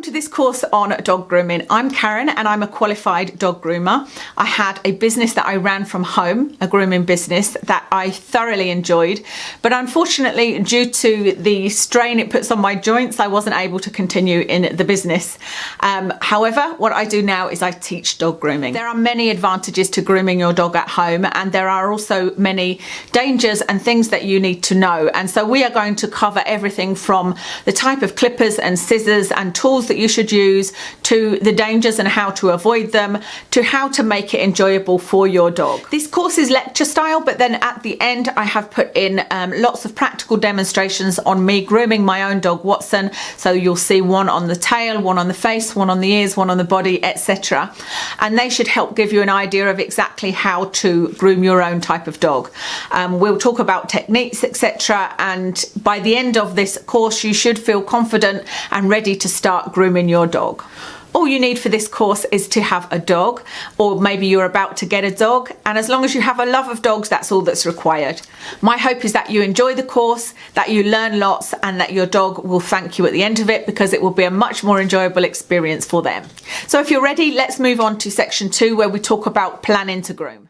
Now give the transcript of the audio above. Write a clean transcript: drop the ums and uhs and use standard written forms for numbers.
To this course on dog grooming. I'm Karen and I'm a qualified dog groomer. I had a business that I ran from home, a grooming business that I thoroughly enjoyed, but unfortunately due to the strain it puts on my joints, I wasn't able to continue in the business. However, what I do now is I teach dog grooming. There are many advantages to grooming your dog at home, and there are also many dangers and things that you need to know. And so we are going to cover everything from the type of clippers and scissors and tools that you should use, to the dangers and how to avoid them, to how to make it enjoyable for your dog. This course is lecture style, but then at the end I have put in lots of practical demonstrations on me grooming my own dog Watson. So you'll see one on the tail, one on the face, one on the ears, one on the body, etc. And they should help give you an idea of exactly how to groom your own type of dog. We'll talk about techniques, etc. And by the end of this course you should feel confident and ready to start grooming your dog. All you need for this course is to have a dog, or maybe you're about to get a dog, and as long as you have a love of dogs, that's all that's required. My hope is that you enjoy the course, that you learn lots, and that your dog will thank you at the end of it, because it will be a much more enjoyable experience for them. So if you're ready, let's move on to section 2, where we talk about planning to groom.